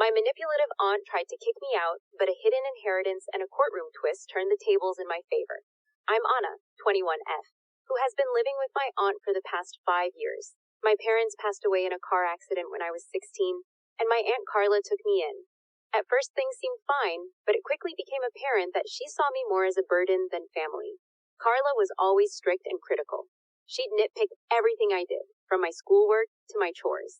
My manipulative aunt tried to kick me out, but a hidden inheritance and a courtroom twist turned the tables in my favor. I'm Anna, 21F, who has been living with my aunt for the past 5 years. My parents passed away in a car accident when I was 16, and my Aunt Carla took me in. At first things seemed fine, but it quickly became apparent that she saw me more as a burden than family. Carla was always strict and critical. She'd nitpick everything I did, from my schoolwork to my chores.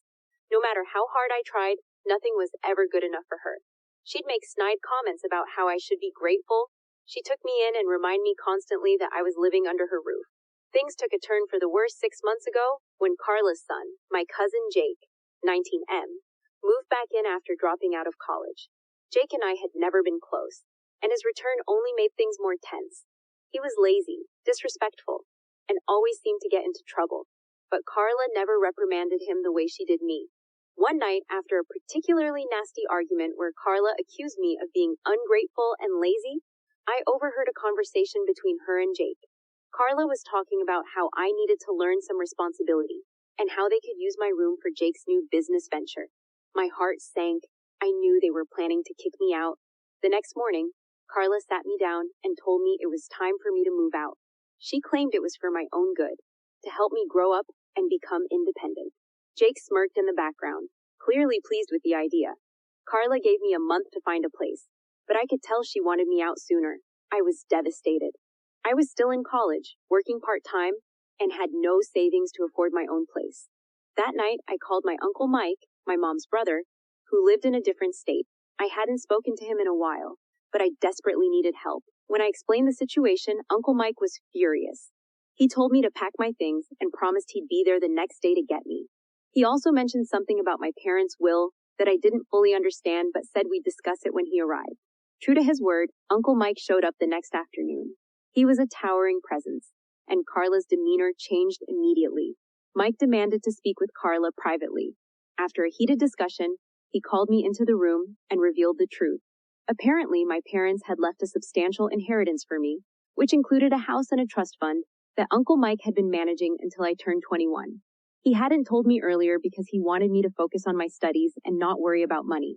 No matter how hard I tried, nothing was ever good enough for her. She'd make snide comments about how I should be grateful. She took me in and reminded me constantly that I was living under her roof. Things took a turn for the worse 6 months ago when Carla's son, my cousin Jake, 19M, moved back in after dropping out of college. Jake and I had never been close, and his return only made things more tense. He was lazy, disrespectful, and always seemed to get into trouble. But Carla never reprimanded him the way she did me. One night, after a particularly nasty argument where Carla accused me of being ungrateful and lazy, I overheard a conversation between her and Jake. Carla was talking about how I needed to learn some responsibility, and how they could use my room for Jake's new business venture. My heart sank. I knew they were planning to kick me out. The next morning, Carla sat me down and told me it was time for me to move out. She claimed it was for my own good, to help me grow up and become independent. Jake smirked in the background, clearly pleased with the idea. Carla gave me a month to find a place, but I could tell she wanted me out sooner. I was devastated. I was still in college, working part-time, and had no savings to afford my own place. That night, I called my Uncle Mike, my mom's brother, who lived in a different state. I hadn't spoken to him in a while, but I desperately needed help. When I explained the situation, Uncle Mike was furious. He told me to pack my things and promised he'd be there the next day to get me. He also mentioned something about my parents' will that I didn't fully understand but said we'd discuss it when he arrived. True to his word, Uncle Mike showed up the next afternoon. He was a towering presence, and Carla's demeanor changed immediately. Mike demanded to speak with Carla privately. After a heated discussion, he called me into the room and revealed the truth. Apparently, my parents had left a substantial inheritance for me, which included a house and a trust fund that Uncle Mike had been managing until I turned 21. He hadn't told me earlier because he wanted me to focus on my studies and not worry about money.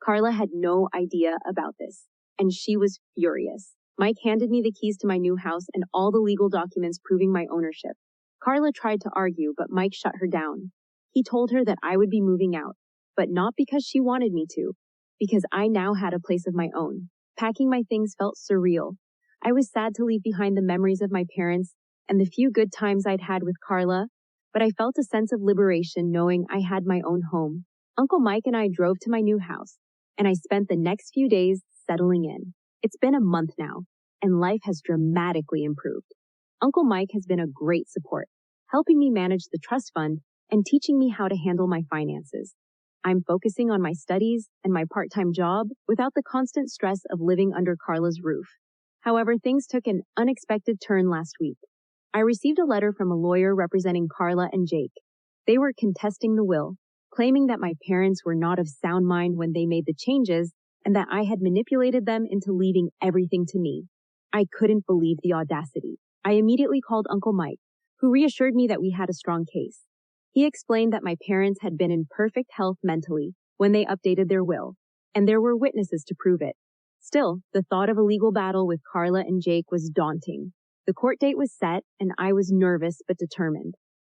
Carla had no idea about this, and she was furious. Mike handed me the keys to my new house and all the legal documents proving my ownership. Carla tried to argue, but Mike shut her down. He told her that I would be moving out, but not because she wanted me to, because I now had a place of my own. Packing my things felt surreal. I was sad to leave behind the memories of my parents and the few good times I'd had with Carla, but I felt a sense of liberation knowing I had my own home. Uncle Mike and I drove to my new house, and I spent the next few days settling in. It's been a month now, and life has dramatically improved. Uncle Mike has been a great support, helping me manage the trust fund and teaching me how to handle my finances. I'm focusing on my studies and my part-time job without the constant stress of living under Carla's roof. However, things took an unexpected turn last week. I received a letter from a lawyer representing Carla and Jake. They were contesting the will, claiming that my parents were not of sound mind when they made the changes and that I had manipulated them into leaving everything to me. I couldn't believe the audacity. I immediately called Uncle Mike, who reassured me that we had a strong case. He explained that my parents had been in perfect health mentally when they updated their will, and there were witnesses to prove it. Still, the thought of a legal battle with Carla and Jake was daunting. The court date was set, and I was nervous but determined.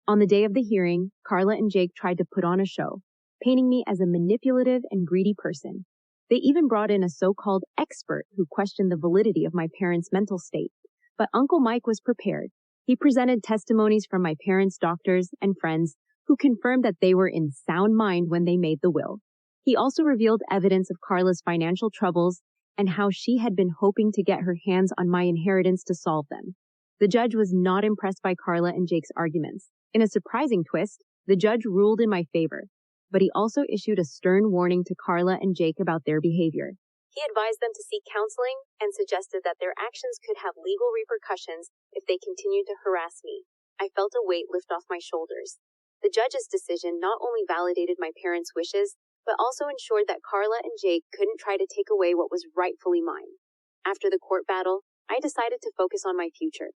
On the day of the hearing, Carla and Jake tried to put on a show, painting me as a manipulative and greedy person. They even brought in a so-called expert who questioned the validity of my parents' mental state. But Uncle Mike was prepared. He presented testimonies from my parents' doctors and friends who confirmed that they were in sound mind when they made the will. He also revealed evidence of Carla's financial troubles and how she had been hoping to get her hands on my inheritance to solve them. The judge was not impressed by Carla and Jake's arguments. In a surprising twist, the judge ruled in my favor, but he also issued a stern warning to Carla and Jake about their behavior. He advised them to seek counseling and suggested that their actions could have legal repercussions if they continued to harass me. I felt a weight lift off my shoulders. The judge's decision not only validated my parents' wishes, but also ensured that Carla and Jake couldn't try to take away what was rightfully mine. After the court battle, I decided to focus on my future.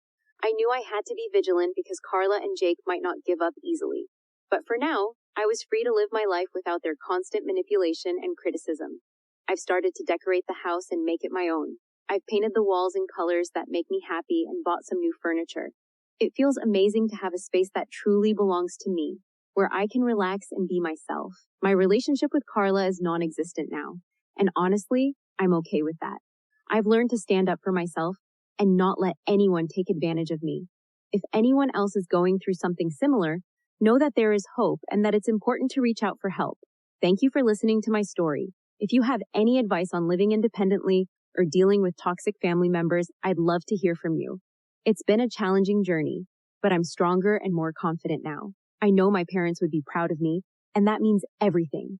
I knew I had to be vigilant because Carla and Jake might not give up easily. But for now, I was free to live my life without their constant manipulation and criticism. I've started to decorate the house and make it my own. I've painted the walls in colors that make me happy and bought some new furniture. It feels amazing to have a space that truly belongs to me, where I can relax and be myself. My relationship with Carla is non-existent now, and honestly, I'm okay with that. I've learned to stand up for myself and not let anyone take advantage of me. If anyone else is going through something similar, know that there is hope and that it's important to reach out for help. Thank you for listening to my story. If you have any advice on living independently or dealing with toxic family members, I'd love to hear from you. It's been a challenging journey, but I'm stronger and more confident now. I know my parents would be proud of me, and that means everything.